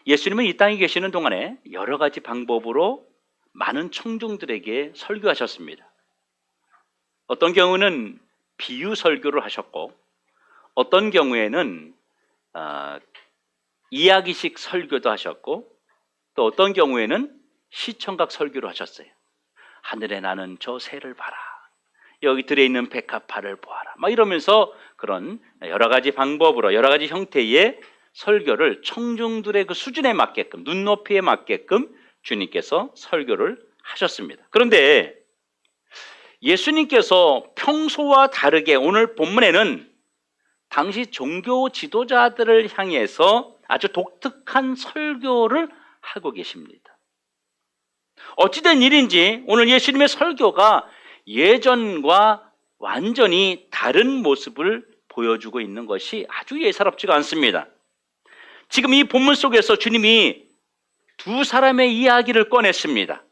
예수님은 이 땅에 계시는 동안에 여러 가지 방법으로 많은 청중들에게 설교하셨습니다. 어떤 경우는 비유 설교를 하셨고, 어떤 경우에는 이야기식 설교도 하셨고, 또 어떤 경우에는 시청각 설교를 하셨어요. 하늘에 나는 저 새를 봐라, 여기 들어있는 백합화를 보아라, 막 이러면서 그런 여러 가지 방법으로 여러 가지 형태의 설교를 청중들의 그 수준에 맞게끔, 눈높이에 맞게끔 주님께서 설교를 하셨습니다. 그런데 예수님께서 평소와 다르게 오늘 본문에는 당시 종교 지도자들을 향해서 아주 독특한 설교를 하고 계십니다. 어찌된 일인지 오늘 예수님의 설교가 예전과 완전히 다른 모습을 보여주고 있는 것이 아주 예사롭지가 않습니다. 지금 이 본문 속에서 주님이 두 사람의 이야기를 꺼냈습니다.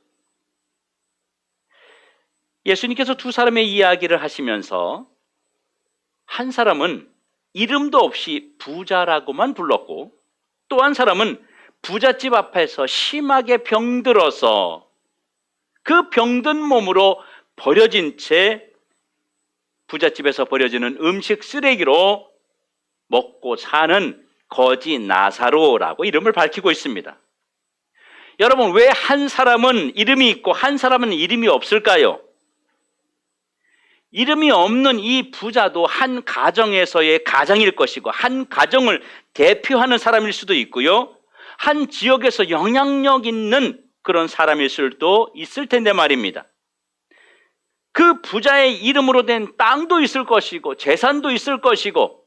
예수님께서 두 사람의 이야기를 하시면서 한 사람은 이름도 없이 부자라고만 불렀고, 또 한 사람은 부잣집 앞에서 심하게 병들어서 그 병든 몸으로 버려진 채 부잣집에서 버려지는 음식 쓰레기로 먹고 사는 거지 나사로라고 이름을 밝히고 있습니다. 여러분, 왜 한 사람은 이름이 있고 한 사람은 이름이 없을까요? 이름이 없는 이 부자도 한 가정에서의 가장일 것이고, 한 가정을 대표하는 사람일 수도 있고요, 한 지역에서 영향력 있는 그런 사람일 수도 있을 텐데 말입니다. 그 부자의 이름으로 된 땅도 있을 것이고, 재산도 있을 것이고,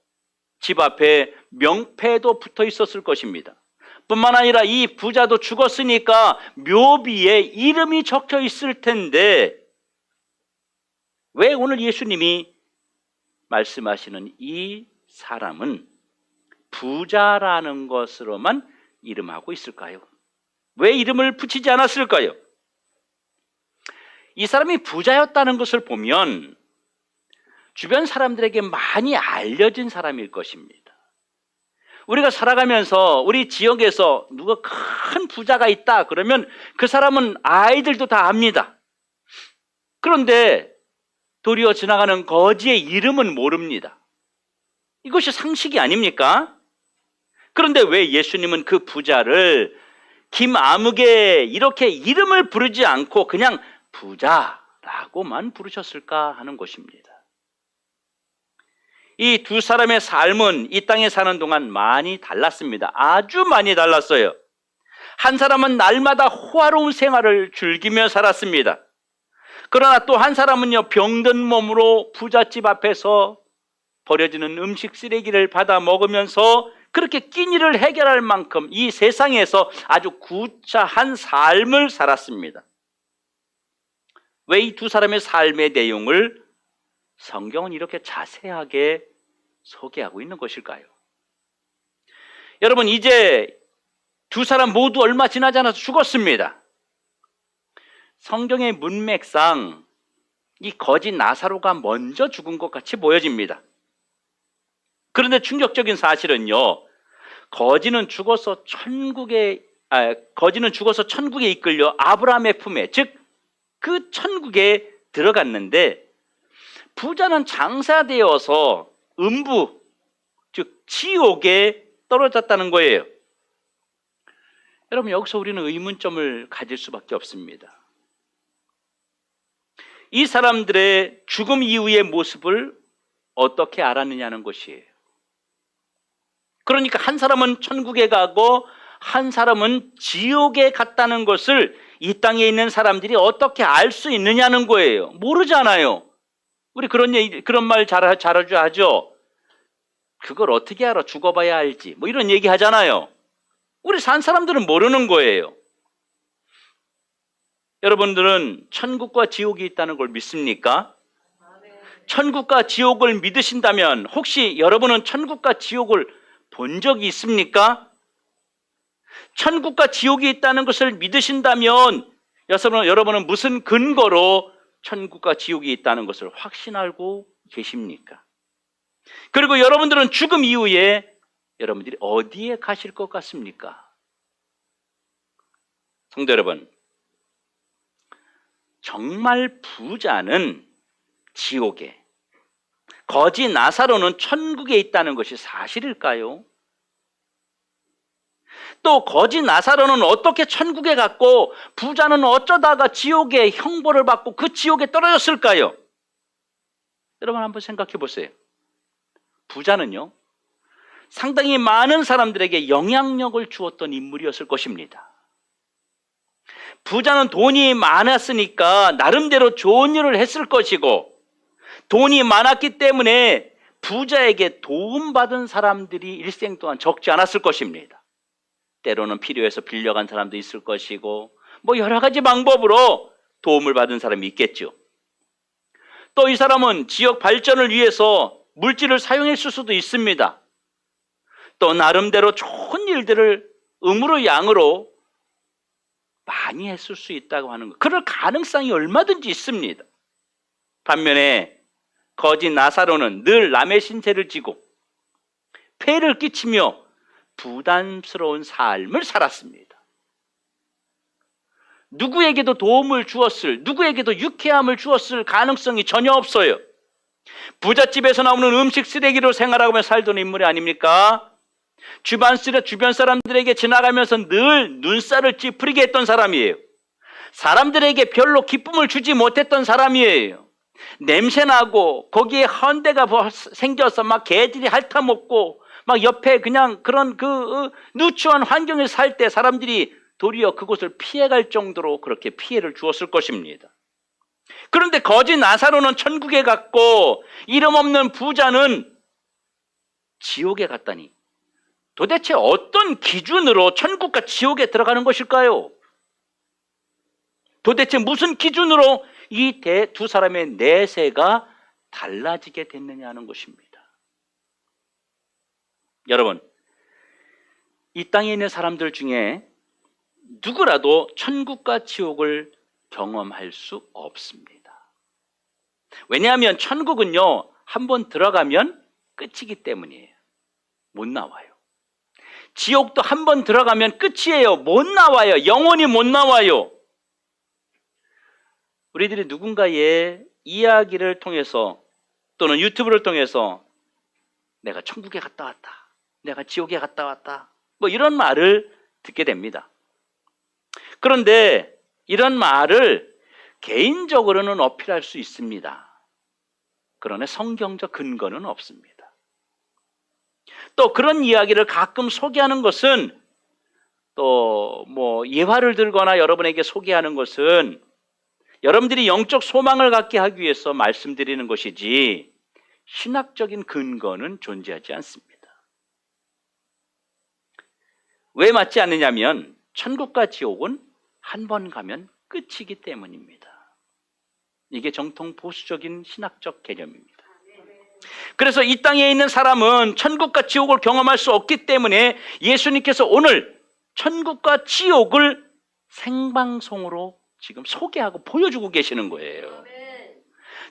집 앞에 명패도 붙어 있었을 것입니다. 뿐만 아니라 이 부자도 죽었으니까 묘비에 이름이 적혀 있을 텐데, 왜 오늘 예수님이 말씀하시는 이 사람은 부자라는 것으로만 이름하고 있을까요? 왜 이름을 붙이지 않았을까요? 이 사람이 부자였다는 것을 보면 주변 사람들에게 많이 알려진 사람일 것입니다. 우리가 살아가면서 우리 지역에서 누가 큰 부자가 있다 그러면 그 사람은 아이들도 다 압니다. 그런데 도리어 지나가는 거지의 이름은 모릅니다. 이것이 상식이 아닙니까? 그런데 왜 예수님은 그 부자를 김아무개 이렇게 이름을 부르지 않고 그냥 부자라고만 부르셨을까 하는 것입니다. 이 두 사람의 삶은 이 땅에 사는 동안 많이 달랐습니다. 아주 많이 달랐어요. 한 사람은 날마다 호화로운 생활을 즐기며 살았습니다. 그러나 또 한 사람은요, 병든 몸으로 부잣집 앞에서 버려지는 음식 쓰레기를 받아 먹으면서 그렇게 끼니를 해결할 만큼 이 세상에서 아주 구차한 삶을 살았습니다. 왜 이 두 사람의 삶의 내용을 성경은 이렇게 자세하게 소개하고 있는 것일까요? 여러분, 이제 두 사람 모두 얼마 지나지 않아서 죽었습니다. 성경의 문맥상 이 거지 나사로가 먼저 죽은 것 같이 보여집니다. 그런데 충격적인 사실은요, 거지는 죽어서 천국에 이끌려 아브라함의 품에, 즉 그 천국에 들어갔는데, 부자는 장사되어서 음부, 즉 지옥에 떨어졌다는 거예요. 여러분, 여기서 우리는 의문점을 가질 수밖에 없습니다. 이 사람들의 죽음 이후의 모습을 어떻게 알았느냐는 것이에요. 그러니까 한 사람은 천국에 가고 한 사람은 지옥에 갔다는 것을 이 땅에 있는 사람들이 어떻게 알 수 있느냐는 거예요. 모르잖아요. 우리 그런 말 자주 하죠. 그걸 어떻게 알아? 죽어봐야 알지. 뭐 이런 얘기 하잖아요. 우리 산 사람들은 모르는 거예요. 여러분들은 천국과 지옥이 있다는 걸 믿습니까? 천국과 지옥을 믿으신다면 혹시 여러분은 천국과 지옥을 본 적이 있습니까? 천국과 지옥이 있다는 것을 믿으신다면 여러분은 무슨 근거로 천국과 지옥이 있다는 것을 확신하고 계십니까? 그리고 여러분들은 죽음 이후에 여러분들이 어디에 가실 것 같습니까? 성도 여러분, 정말 부자는 지옥에, 거지 나사로는 천국에 있다는 것이 사실일까요? 또 거지 나사로는 어떻게 천국에 갔고 부자는 어쩌다가 지옥에 형벌을 받고 그 지옥에 떨어졌을까요? 여러분 한번 생각해 보세요. 부자는요, 상당히 많은 사람들에게 영향력을 주었던 인물이었을 것입니다. 부자는 돈이 많았으니까 나름대로 좋은 일을 했을 것이고, 돈이 많았기 때문에 부자에게 도움받은 사람들이 일생 동안 적지 않았을 것입니다. 때로는 필요해서 빌려간 사람도 있을 것이고, 뭐 여러 가지 방법으로 도움을 받은 사람이 있겠죠. 또 이 사람은 지역 발전을 위해서 물질을 사용했을 수도 있습니다. 또 나름대로 좋은 일들을 음으로 양으로 많이 했을 수 있다고 하는 것, 그럴 가능성이 얼마든지 있습니다. 반면에 거지 나사로는 늘 남의 신세를 지고 폐를 끼치며 부담스러운 삶을 살았습니다. 누구에게도 도움을 주었을, 누구에게도 유쾌함을 주었을 가능성이 전혀 없어요. 부잣집에서 나오는 음식 쓰레기로 생활하며 살던 인물이 아닙니까? 주변 사람들에게 지나가면서 늘 눈살을 찌푸리게 했던 사람이에요. 사람들에게 별로 기쁨을 주지 못했던 사람이에요. 냄새나고 거기에 헌데가 생겨서 막 개들이 핥아먹고 막 옆에 그냥 그런 누추한 환경에 살 때 사람들이 도리어 그곳을 피해갈 정도로 그렇게 피해를 주었을 것입니다. 그런데 거지 나사로는 천국에 갔고 이름 없는 부자는 지옥에 갔다니, 도대체 어떤 기준으로 천국과 지옥에 들어가는 것일까요? 도대체 무슨 기준으로 이 두 사람의 내세가 달라지게 됐느냐는 것입니다. 여러분, 이 땅에 있는 사람들 중에 누구라도 천국과 지옥을 경험할 수 없습니다. 왜냐하면 천국은요, 한번 들어가면 끝이기 때문이에요. 못 나와요. 지옥도 한번 들어가면 끝이에요. 못 나와요. 영원히 못 나와요. 우리들이 누군가의 이야기를 통해서 또는 유튜브를 통해서 내가 천국에 갔다 왔다, 내가 지옥에 갔다 왔다, 뭐 이런 말을 듣게 됩니다. 그런데 이런 말을 개인적으로는 어필할 수 있습니다. 그러나 성경적 근거는 없습니다. 또 그런 이야기를 가끔 소개하는 것은, 또 뭐 예화를 들거나 여러분에게 소개하는 것은 여러분들이 영적 소망을 갖게 하기 위해서 말씀드리는 것이지 신학적인 근거는 존재하지 않습니다. 왜 맞지 않느냐면 천국과 지옥은 한 번 가면 끝이기 때문입니다. 이게 정통 보수적인 신학적 개념입니다. 그래서 이 땅에 있는 사람은 천국과 지옥을 경험할 수 없기 때문에 예수님께서 오늘 천국과 지옥을 생방송으로 지금 소개하고 보여주고 계시는 거예요.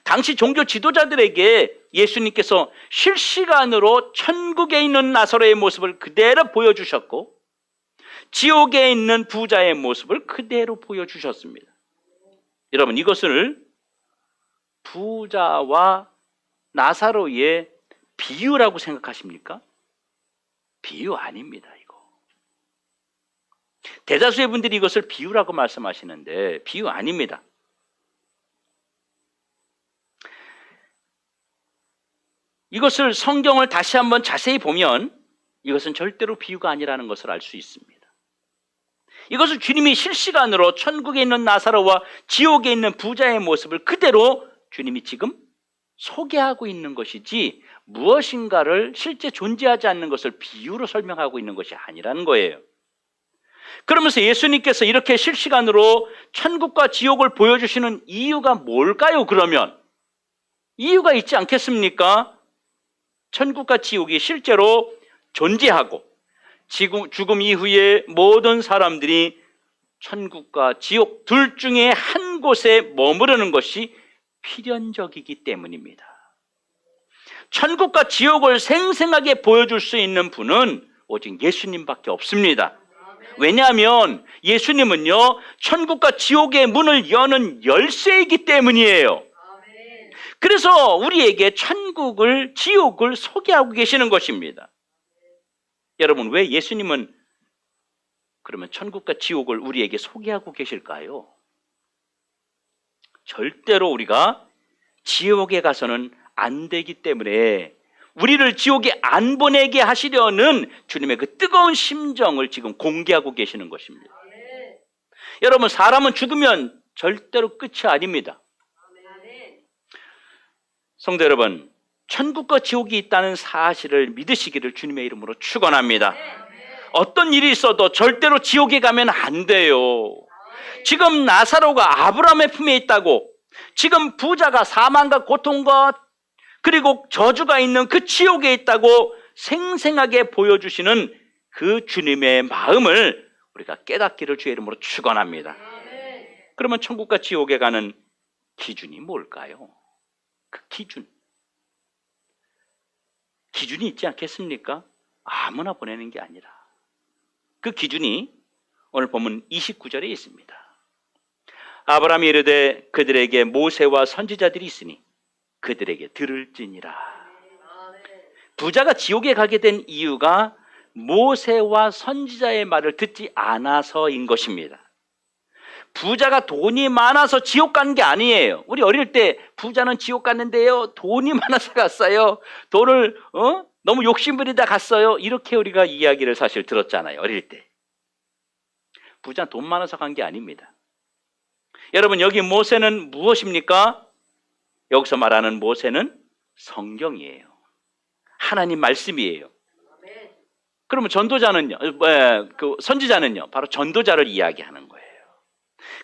당시 종교 지도자들에게 예수님께서 실시간으로 천국에 있는 나사로의 모습을 그대로 보여주셨고 지옥에 있는 부자의 모습을 그대로 보여주셨습니다. 여러분, 이것을 부자와 나사로의 비유라고 생각하십니까? 비유 아닙니다. 이거 대다수의 분들이 이것을 비유라고 말씀하시는데 비유 아닙니다. 이것을 성경을 다시 한번 자세히 보면 이것은 절대로 비유가 아니라는 것을 알 수 있습니다. 이것을 주님이 실시간으로 천국에 있는 나사로와 지옥에 있는 부자의 모습을 그대로 주님이 지금 소개하고 있는 것이지 무엇인가를 실제 존재하지 않는 것을 비유로 설명하고 있는 것이 아니라는 거예요. 그러면서 예수님께서 이렇게 실시간으로 천국과 지옥을 보여주시는 이유가 뭘까요? 그러면 이유가 있지 않겠습니까? 천국과 지옥이 실제로 존재하고 죽음 이후에 모든 사람들이 천국과 지옥 둘 중에 한 곳에 머무르는 것이 필연적이기 때문입니다. 천국과 지옥을 생생하게 보여줄 수 있는 분은 오직 예수님밖에 없습니다. 왜냐하면 예수님은요, 천국과 지옥의 문을 여는 열쇠이기 때문이에요. 그래서 우리에게 천국을, 지옥을 소개하고 계시는 것입니다. 여러분, 왜 예수님은 그러면 천국과 지옥을 우리에게 소개하고 계실까요? 절대로 우리가 지옥에 가서는 안 되기 때문에 우리를 지옥에 안 보내게 하시려는 주님의 그 뜨거운 심정을 지금 공개하고 계시는 것입니다. 여러분, 사람은 죽으면 절대로 끝이 아닙니다. 성도 여러분, 천국과 지옥이 있다는 사실을 믿으시기를 주님의 이름으로 축원합니다. 어떤 일이 있어도 절대로 지옥에 가면 안 돼요. 지금 나사로가 아브라함의 품에 있다고, 지금 부자가 사망과 고통과 그리고 저주가 있는 그 지옥에 있다고 생생하게 보여주시는 그 주님의 마음을 우리가 깨닫기를 주의 이름으로 축원합니다. 그러면 천국과 지옥에 가는 기준이 뭘까요? 그 기준이 있지 않겠습니까? 아무나 보내는 게 아니라 그 기준이 오늘 본문 29절에 있습니다. 아브라함이 이르되 그들에게 모세와 선지자들이 있으니 그들에게 들을지니라. 부자가 지옥에 가게 된 이유가 모세와 선지자의 말을 듣지 않아서인 것입니다. 부자가 돈이 많아서 지옥 간 게 아니에요. 우리 어릴 때 부자는 지옥 갔는데요, 돈이 많아서 갔어요. 돈을 너무 욕심부리다 갔어요. 이렇게 우리가 이야기를 사실 들었잖아요, 어릴 때. 부자는 돈 많아서 간 게 아닙니다. 여러분, 여기 모세는 무엇입니까? 여기서 말하는 모세는 성경이에요. 하나님 말씀이에요. 그러면 전도자는요, 그 선지자는요, 바로 전도자를 이야기하는 거예요.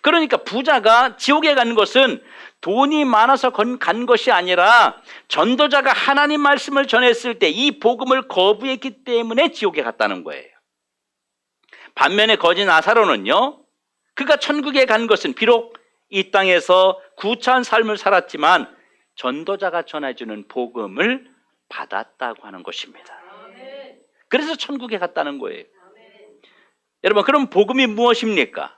그러니까 부자가 지옥에 간 것은 돈이 많아서 간 것이 아니라 전도자가 하나님 말씀을 전했을 때 이 복음을 거부했기 때문에 지옥에 갔다는 거예요. 반면에 거지 나사로는요, 그가 천국에 간 것은 비록 이 땅에서 구차한 삶을 살았지만 전도자가 전해주는 복음을 받았다고 하는 것입니다. 그래서 천국에 갔다는 거예요. 여러분, 그럼 복음이 무엇입니까?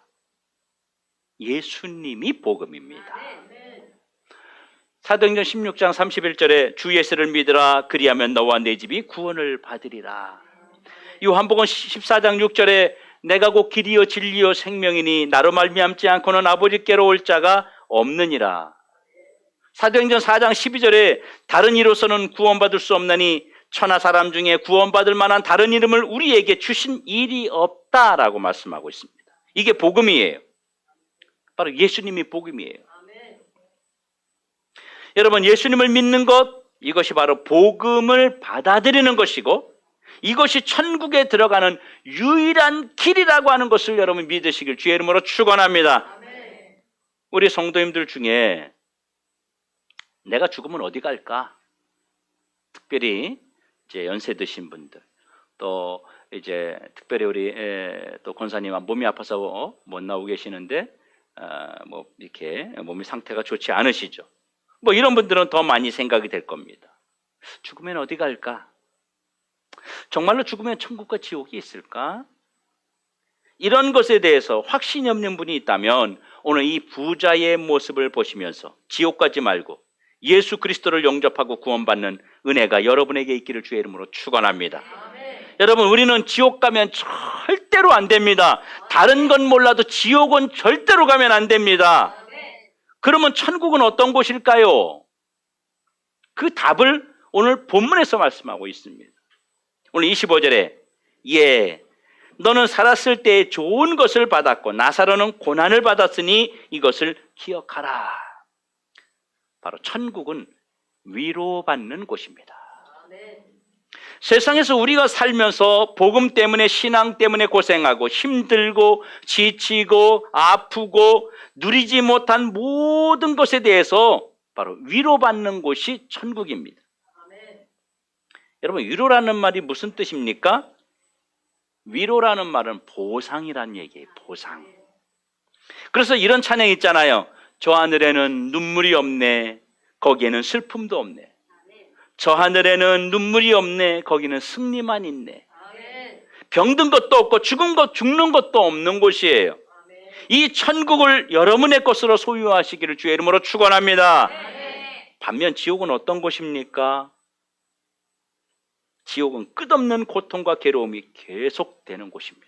예수님이 복음입니다. 사도행전 16장 31절에 주 예수를 믿으라, 그리하면 너와 내 집이 구원을 받으리라. 요한복음 14장 6절에 내가 곧 길이요 진리요 생명이니 나로 말미암지 않고는 아버지께로 올 자가 없느니라. 사도행전 4장 12절에 다른 이로서는 구원받을 수 없나니 천하 사람 중에 구원받을 만한 다른 이름을 우리에게 주신 일이 없다라고 말씀하고 있습니다. 이게 복음이에요. 바로 예수님이 복음이에요. 여러분, 예수님을 믿는 것, 이것이 바로 복음을 받아들이는 것이고 이것이 천국에 들어가는 유일한 길이라고 하는 것을 여러분 믿으시길 주의 이름으로 축원합니다. 우리 성도님들 중에 내가 죽으면 어디 갈까? 특별히 이제 연세 드신 분들, 또 이제 특별히 우리 또 권사님 몸이 아파서 못 나오고 계시는데 뭐 이렇게 몸의 상태가 좋지 않으시죠. 뭐 이런 분들은 더 많이 생각이 될 겁니다. 죽으면 어디 갈까? 정말로 죽으면 천국과 지옥이 있을까? 이런 것에 대해서 확신이 없는 분이 있다면 오늘 이 부자의 모습을 보시면서 지옥 가지 말고 예수 그리스도를 영접하고 구원받는 은혜가 여러분에게 있기를 주의 이름으로 축원합니다. 여러분, 우리는 지옥 가면 절대로 안 됩니다. 다른 건 몰라도 지옥은 절대로 가면 안 됩니다. 그러면 천국은 어떤 곳일까요? 그 답을 오늘 본문에서 말씀하고 있습니다. 오늘 25절에 너는 살았을 때 좋은 것을 받았고 나사로는 고난을 받았으니 이것을 기억하라. 바로 천국은 위로받는 곳입니다. 세상에서 우리가 살면서 복음 때문에, 신앙 때문에 고생하고 힘들고 지치고 아프고 누리지 못한 모든 것에 대해서 바로 위로받는 곳이 천국입니다. 여러분, 위로라는 말이 무슨 뜻입니까? 위로라는 말은 보상이란 얘기예요. 보상. 그래서 이런 찬양 있잖아요. 저 하늘에는 눈물이 없네, 거기에는 슬픔도 없네. 저 하늘에는 눈물이 없네, 거기는 승리만 있네. 병든 것도 없고 죽는 것도 없는 곳이에요. 이 천국을 여러분의 것으로 소유하시기를 주의 이름으로 축원합니다. 반면 지옥은 어떤 곳입니까? 지옥은 끝없는 고통과 괴로움이 계속되는 곳입니다.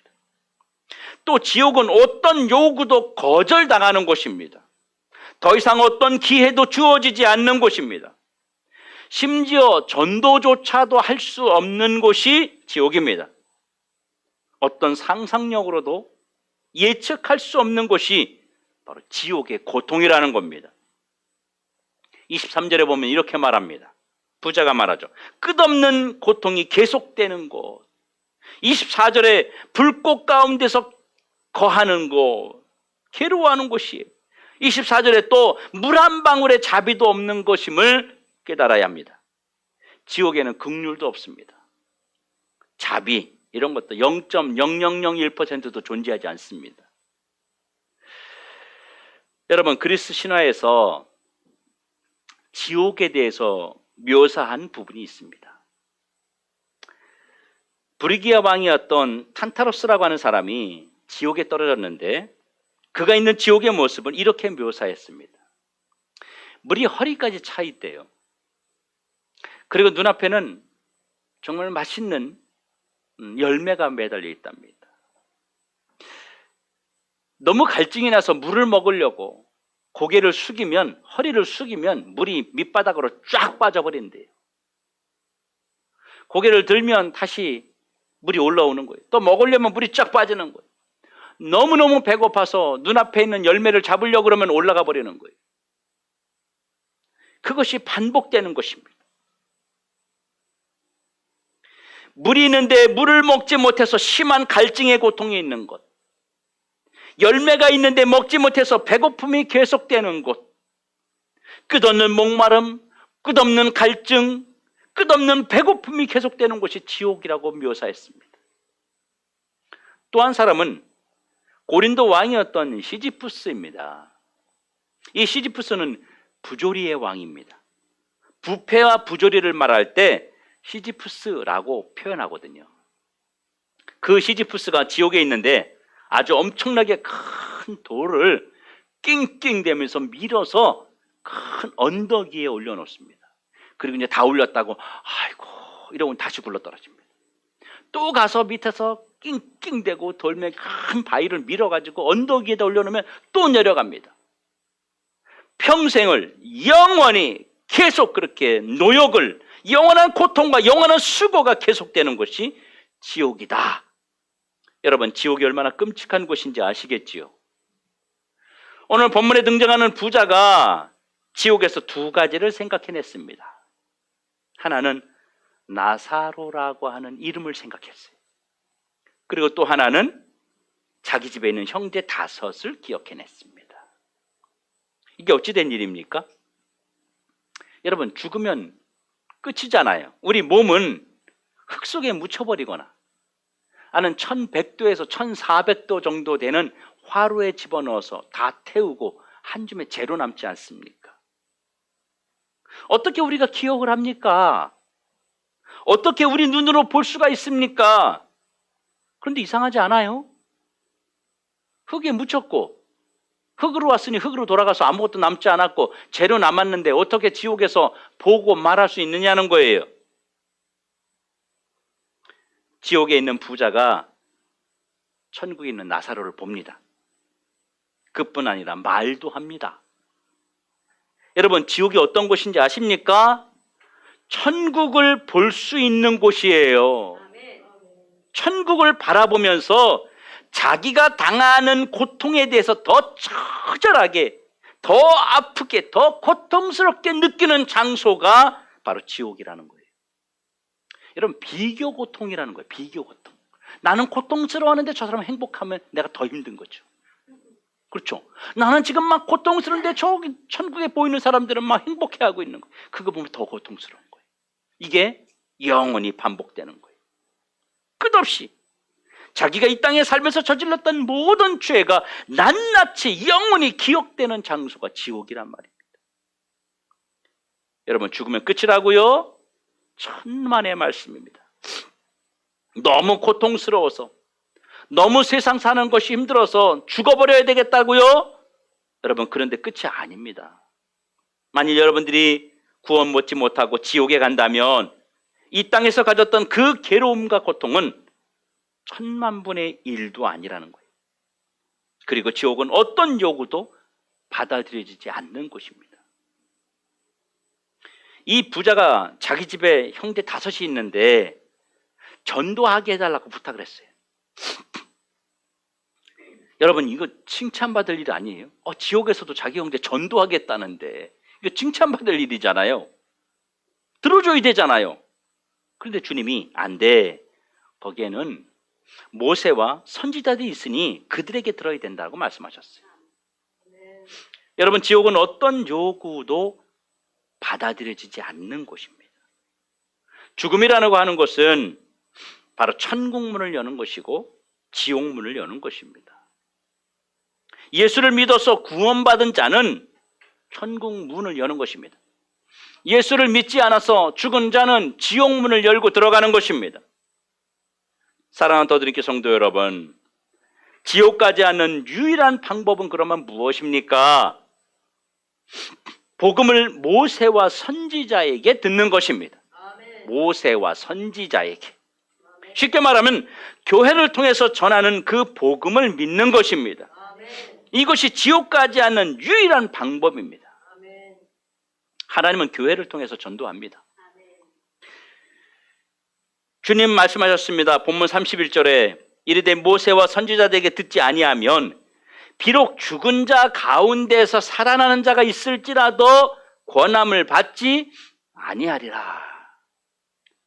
또 지옥은 어떤 요구도 거절당하는 곳입니다. 더 이상 어떤 기회도 주어지지 않는 곳입니다. 심지어 전도조차도 할 수 없는 곳이 지옥입니다. 어떤 상상력으로도 예측할 수 없는 것이 바로 지옥의 고통이라는 겁니다. 23절에 보면 이렇게 말합니다. 부자가 말하죠. 끝없는 고통이 계속되는 곳. 24절에 불꽃 가운데서 거하는 곳, 괴로워하는 곳이에요. 24절에 또 물 한 방울의 자비도 없는 것임을 깨달아야 합니다. 지옥에는 긍휼도 없습니다. 자비 이런 것도 0.0001%도 존재하지 않습니다. 여러분, 그리스 신화에서 지옥에 대해서 묘사한 부분이 있습니다. 브리기아 왕이었던 탄타로스라고 하는 사람이 지옥에 떨어졌는데 그가 있는 지옥의 모습을 이렇게 묘사했습니다. 물이 허리까지 차 있대요. 그리고 눈앞에는 정말 맛있는 열매가 매달려 있답니다. 너무 갈증이 나서 물을 먹으려고 고개를 숙이면, 허리를 숙이면 물이 밑바닥으로 쫙 빠져버린대요. 고개를 들면 다시 물이 올라오는 거예요. 또 먹으려면 물이 쫙 빠지는 거예요. 너무너무 배고파서 눈앞에 있는 열매를 잡으려고 그러면 올라가 버리는 거예요. 그것이 반복되는 것입니다. 물이 있는데 물을 먹지 못해서 심한 갈증의 고통이 있는 것, 열매가 있는데 먹지 못해서 배고픔이 계속되는 곳, 끝없는 목마름, 끝없는 갈증, 끝없는 배고픔이 계속되는 곳이 지옥이라고 묘사했습니다. 또 한 사람은 고린도 왕이었던 시지푸스입니다. 이 시지푸스는 부조리의 왕입니다. 부패와 부조리를 말할 때 시지푸스라고 표현하거든요. 그 시지푸스가 지옥에 있는데 아주 엄청나게 큰 돌을 낑낑대면서 밀어서 큰 언덕 위에 올려놓습니다. 그리고 이제 다 올렸다고 아이고 이러고 다시 굴러 떨어집니다. 또 가서 밑에서 낑낑대고 돌멩이 큰 바위를 밀어가지고 언덕 위에다 올려놓으면 또 내려갑니다. 평생을 영원히 계속 그렇게 노역을, 영원한 고통과 영원한 수고가 계속되는 것이 지옥이다. 여러분, 지옥이 얼마나 끔찍한 곳인지 아시겠지요? 오늘 본문에 등장하는 부자가 지옥에서 두 가지를 생각해냈습니다. 하나는 나사로라고 하는 이름을 생각했어요. 그리고 또 하나는 자기 집에 있는 형제 5을 기억해냈습니다. 이게 어찌 된 일입니까? 여러분, 죽으면 끝이잖아요. 우리 몸은 흙 속에 묻혀버리거나 아는 1100도에서 1400도 정도 되는 화로에 집어넣어서 다 태우고 한 줌의 재로 남지 않습니까? 어떻게 우리가 기억을 합니까? 어떻게 우리 눈으로 볼 수가 있습니까? 그런데 이상하지 않아요? 흙에 묻혔고 흙으로 왔으니 흙으로 돌아가서 아무것도 남지 않았고 재료 남았는데 어떻게 지옥에서 보고 말할 수 있느냐는 거예요. 지옥에 있는 부자가 천국에 있는 나사로를 봅니다. 그뿐 아니라 말도 합니다. 여러분, 지옥이 어떤 곳인지 아십니까? 천국을 볼 수 있는 곳이에요. 천국을 바라보면서 자기가 당하는 고통에 대해서 더 처절하게, 더 아프게, 더 고통스럽게 느끼는 장소가 바로 지옥이라는 거예요. 여러분, 비교 고통이라는 거예요. 비교 고통. 나는 고통스러워하는데 저 사람은 행복하면 내가 더 힘든 거죠. 그렇죠? 나는 지금 막 고통스러운데 저기 천국에 보이는 사람들은 막 행복해하고 있는 거예요. 그거 보면 더 고통스러운 거예요. 이게 영원히 반복되는 거예요. 끝없이 자기가 이 땅에 살면서 저질렀던 모든 죄가 낱낱이 영원히 기억되는 장소가 지옥이란 말입니다. 여러분, 죽으면 끝이라고요? 천만의 말씀입니다. 너무 고통스러워서, 너무 세상 사는 것이 힘들어서 죽어버려야 되겠다고요? 여러분, 그런데 끝이 아닙니다. 만일 여러분들이 구원 얻지 못하고 지옥에 간다면 이 땅에서 가졌던 그 괴로움과 고통은 1000만분의 1도 아니라는 거예요. 그리고 지옥은 어떤 요구도 받아들여지지 않는 곳입니다. 이 부자가 자기 집에 형제 5이 있는데 전도하게 해달라고 부탁을 했어요. 여러분, 이거 칭찬받을 일 아니에요? 지옥에서도 자기 형제 전도하겠다는데 이거 칭찬받을 일이잖아요. 들어줘야 되잖아요. 그런데 주님이 안 돼. 거기에는 모세와 선지자들이 있으니 그들에게 들어야 된다고 말씀하셨어요. 여러분, 지옥은 어떤 요구도 받아들여지지 않는 곳입니다. 죽음이라고 하는 것은 바로 천국문을 여는 것이고 지옥문을 여는 것입니다. 예수를 믿어서 구원받은 자는 천국문을 여는 것입니다. 예수를 믿지 않아서 죽은 자는 지옥문을 열고 들어가는 것입니다. 사랑하는 더드림교 성도 여러분, 지옥 가지 않는 유일한 방법은 그러면 무엇입니까? 복음을 모세와 선지자에게 듣는 것입니다. 모세와 선지자에게. 쉽게 말하면 교회를 통해서 전하는 그 복음을 믿는 것입니다. 이것이 지옥 가지 않는 유일한 방법입니다. 하나님은 교회를 통해서 전도합니다. 주님 말씀하셨습니다. 본문 31절에 이르되 모세와 선지자들에게 듣지 아니하면 비록 죽은 자 가운데서 살아나는 자가 있을지라도 권함을 받지 아니하리라.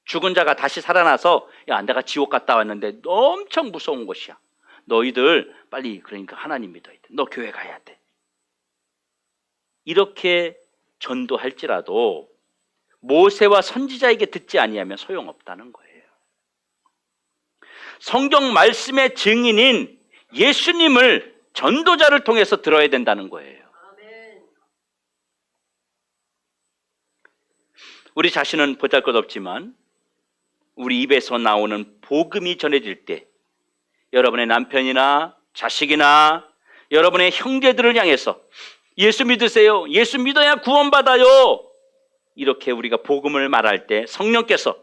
죽은 자가 다시 살아나서 야, 내가 지옥 갔다 왔는데 엄청 무서운 곳이야. 너희들 빨리 그러니까 하나님 믿어야 돼. 너 교회 가야 돼. 이렇게 전도할지라도 모세와 선지자에게 듣지 아니하면 소용없다는 거예요. 성경 말씀의 증인인 예수님을 전도자를 통해서 들어야 된다는 거예요. 우리 자신은 보잘것없지만 우리 입에서 나오는 복음이 전해질 때 여러분의 남편이나 자식이나 여러분의 형제들을 향해서 예수 믿으세요. 예수 믿어야 구원받아요. 이렇게 우리가 복음을 말할 때 성령께서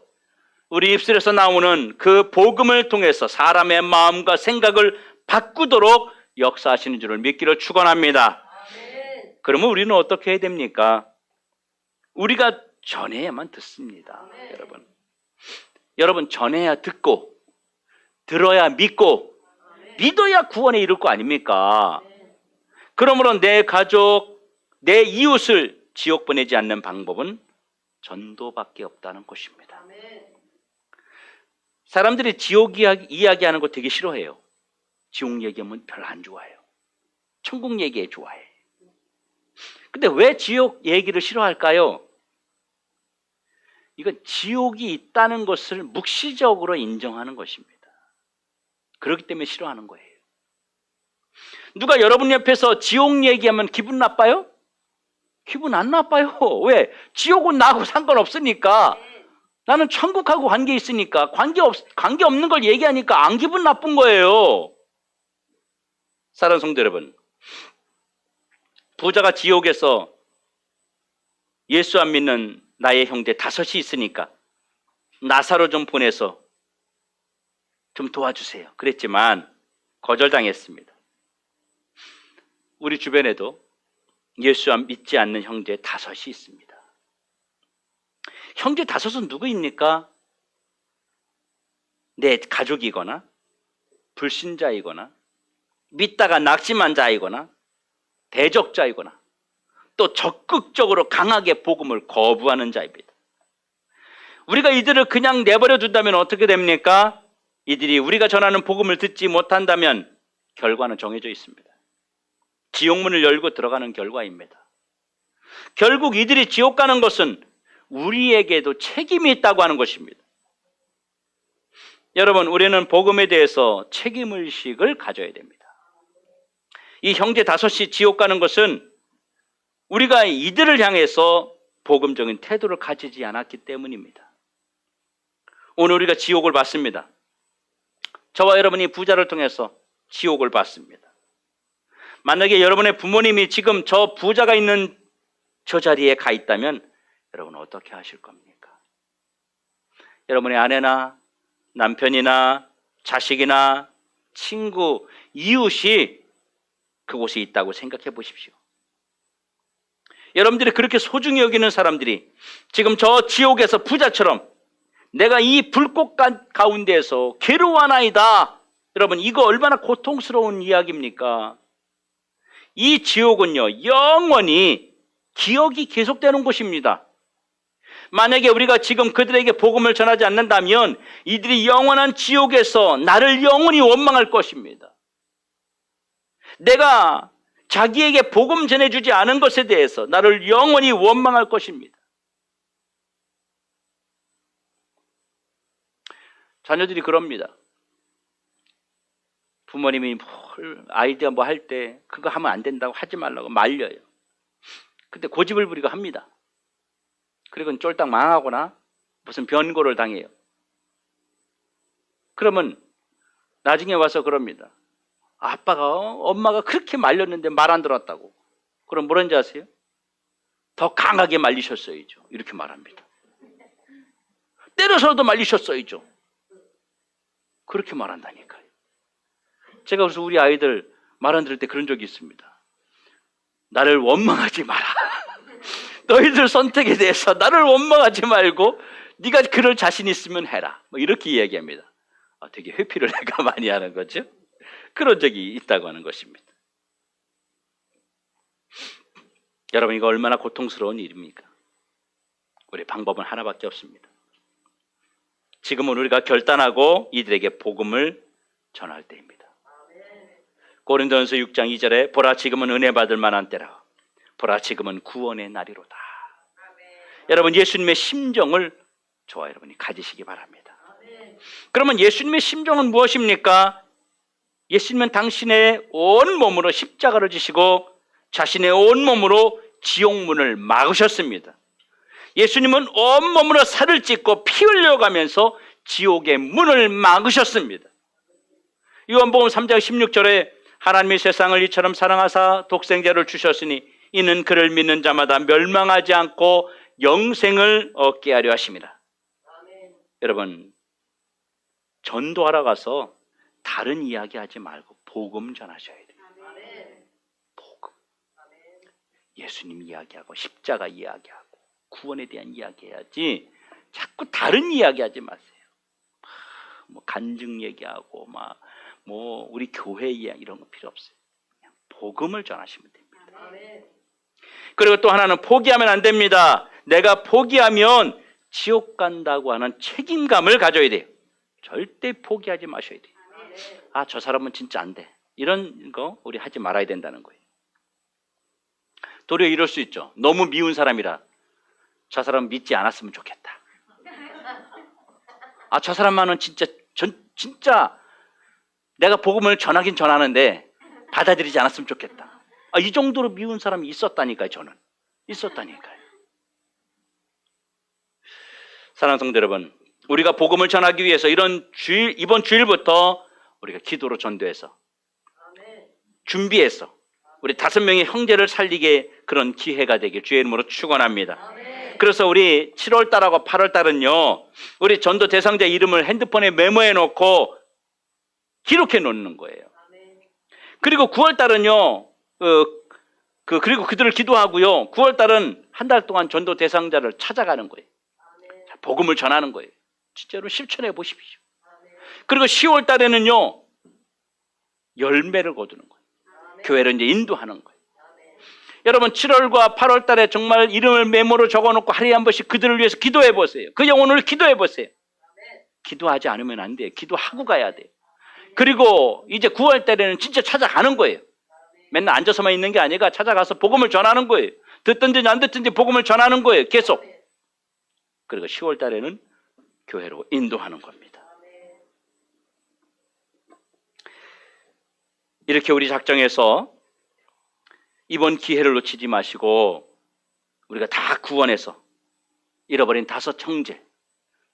우리 입술에서 나오는 그 복음을 통해서 사람의 마음과 생각을 바꾸도록 역사하시는 줄을 믿기를 축원합니다. 그러면 우리는 어떻게 해야 됩니까? 우리가 전해야만 듣습니다. 여러분 전해야 듣고 들어야 믿고 믿어야 구원에 이를 거 아닙니까? 그러므로 내 가족, 내 이웃을 지옥 보내지 않는 방법은 전도밖에 없다는 것입니다. 사람들이 지옥 이야기하는 거 되게 싫어해요. 지옥 얘기하면 별로 안 좋아해요. 천국 얘기에 좋아해. 근데 왜 지옥 얘기를 싫어할까요? 이건 지옥이 있다는 것을 묵시적으로 인정하는 것입니다. 그렇기 때문에 싫어하는 거예요. 누가 여러분 옆에서 지옥 얘기하면 기분 나빠요? 기분 안 나빠요. 왜? 지옥은 나하고 상관없으니까. 나는 천국하고 관계 있으니까. 관계 없는 걸 얘기하니까 안 기분 나쁜 거예요. 사랑하는 성도 여러분, 부자가 지옥에서 예수 안 믿는 나의 형제 5이 있으니까 나사로 좀 보내서 좀 도와주세요. 그랬지만 거절당했습니다. 우리 주변에도 예수 안 믿지 않는 형제 5이 있습니다. 형제 5은 누구입니까? 내 가족이거나 불신자이거나 믿다가 낙심한 자이거나 대적자이거나 또 적극적으로 강하게 복음을 거부하는 자입니다. 우리가 이들을 그냥 내버려 둔다면 어떻게 됩니까? 이들이 우리가 전하는 복음을 듣지 못한다면 결과는 정해져 있습니다. 지옥문을 열고 들어가는 결과입니다. 결국 이들이 지옥 가는 것은 우리에게도 책임이 있다고 하는 것입니다. 여러분, 우리는 복음에 대해서 책임의식을 가져야 됩니다. 이 형제 5이 지옥 가는 것은 우리가 이들을 향해서 복음적인 태도를 가지지 않았기 때문입니다. 오늘 우리가 지옥을 봤습니다. 저와 여러분이 부자를 통해서 지옥을 받습니다. 만약에 여러분의 부모님이 지금 저 부자가 있는 저 자리에 가 있다면 여러분은 어떻게 하실 겁니까? 여러분의 아내나 남편이나 자식이나 친구, 이웃이 그곳에 있다고 생각해 보십시오. 여러분들이 그렇게 소중히 여기는 사람들이 지금 저 지옥에서 부자처럼 내가 이 불꽃 가운데에서 괴로워하나이다. 여러분, 이거 얼마나 고통스러운 이야기입니까? 이 지옥은요, 영원히 기억이 계속되는 곳입니다. 만약에 우리가 지금 그들에게 복음을 전하지 않는다면 이들이 영원한 지옥에서 나를 영원히 원망할 것입니다. 내가 자기에게 복음 전해주지 않은 것에 대해서 나를 영원히 원망할 것입니다. 자녀들이 그럽니다. 부모님이 아이디어 뭐 할 때 그거 하면 안 된다고 하지 말라고 말려요. 근데 고집을 부리고 합니다. 그리고 쫄딱 망하거나 무슨 변고를 당해요. 그러면 나중에 와서 그럽니다. 엄마가 그렇게 말렸는데 말 안 들었다고. 그럼 뭐라는지 아세요? 더 강하게 말리셨어야죠. 이렇게 말합니다. 때려서도 말리셨어야죠. 그렇게 말한다니까요. 제가 그래서 우리 아이들 말 안 들을 때 그런 적이 있습니다. 나를 원망하지 마라. 너희들 선택에 대해서 나를 원망하지 말고 네가 그럴 자신 있으면 해라. 뭐 이렇게 이야기합니다. 되게 회피를 내가 많이 하는 거죠. 그런 적이 있다고 하는 것입니다. 여러분, 이거 얼마나 고통스러운 일입니까? 우리 방법은 하나밖에 없습니다. 지금은 우리가 결단하고 이들에게 복음을 전할 때입니다. 고린도전서 6장 2절에 보라 지금은 은혜 받을 만한 때라. 보라 지금은 구원의 날이로다. 여러분, 예수님의 심정을 저와 여러분이 가지시기 바랍니다. 그러면 예수님의 심정은 무엇입니까? 예수님은 당신의 온 몸으로 십자가를 지시고 자신의 온 몸으로 지옥문을 막으셨습니다. 예수님은 온 몸으로 살을 찢고 피 흘려가면서 지옥의 문을 막으셨습니다. 요한복음 3장 16절에 하나님이 세상을 이처럼 사랑하사 독생자를 주셨으니 이는 그를 믿는 자마다 멸망하지 않고 영생을 얻게 하려 하심이라. 여러분, 전도하러 가서 다른 이야기 하지 말고 복음 전하셔야 돼요. 복음. 예수님 이야기하고 십자가 이야기하고 구원에 대한 이야기 해야지 자꾸 다른 이야기 하지 마세요. 뭐 간증 얘기하고 뭐 우리 교회 이야기 이런 거 필요 없어요. 그냥 복음을 전하시면 됩니다. 그리고 또 하나는 포기하면 안 됩니다. 내가 포기하면 지옥 간다고 하는 책임감을 가져야 돼요. 절대 포기하지 마셔야 돼요. 저 사람은 진짜 안 돼. 이런 거 우리 하지 말아야 된다는 거예요. 도리어 이럴 수 있죠. 너무 미운 사람이라 저 사람 믿지 않았으면 좋겠다. 저 사람만은 진짜 내가 복음을 전하긴 전하는데 받아들이지 않았으면 좋겠다. 이 정도로 미운 사람이 있었다니까요. 저는 있었다니까요. 사랑하는 성도 여러분, 우리가 복음을 전하기 위해서 이번 주일부터 우리가 기도로 전도해서 준비해서 우리 5명의 형제를 살리게 그런 기회가 되길 주의 이름으로 축원합니다. 그래서 우리 7월달하고 8월달은요, 우리 전도 대상자 이름을 핸드폰에 메모해 놓고 기록해 놓는 거예요. 그리고 9월달은요, 그리고 그들을 기도하고요. 9월달은 한 달 동안 전도 대상자를 찾아가는 거예요. 복음을 전하는 거예요. 진짜로 실천해 보십시오. 그리고 10월달에는요, 열매를 거두는 거예요. 교회를 이제 인도하는 거예요. 여러분, 7월과 8월달에 정말 이름을 메모로 적어놓고 하루에 한 번씩 그들을 위해서 기도해 보세요. 그 영혼을 기도해 보세요. 기도하지 않으면 안 돼요. 기도하고 가야 돼요. 그리고 이제 9월달에는 진짜 찾아가는 거예요. 맨날 앉아서만 있는 게 아니라 찾아가서 복음을 전하는 거예요. 듣든지 안 듣든지 복음을 전하는 거예요. 계속. 그리고 10월달에는 교회로 인도하는 겁니다. 이렇게 우리 작정해서 이번 기회를 놓치지 마시고 우리가 다 구원해서 잃어버린 5 형제,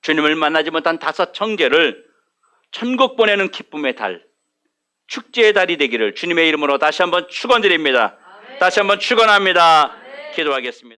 주님을 만나지 못한 5 형제를 천국 보내는 기쁨의 달, 축제의 달이 되기를 주님의 이름으로 다시 한번 축원드립니다. 다시 한번 축원합니다. 기도하겠습니다.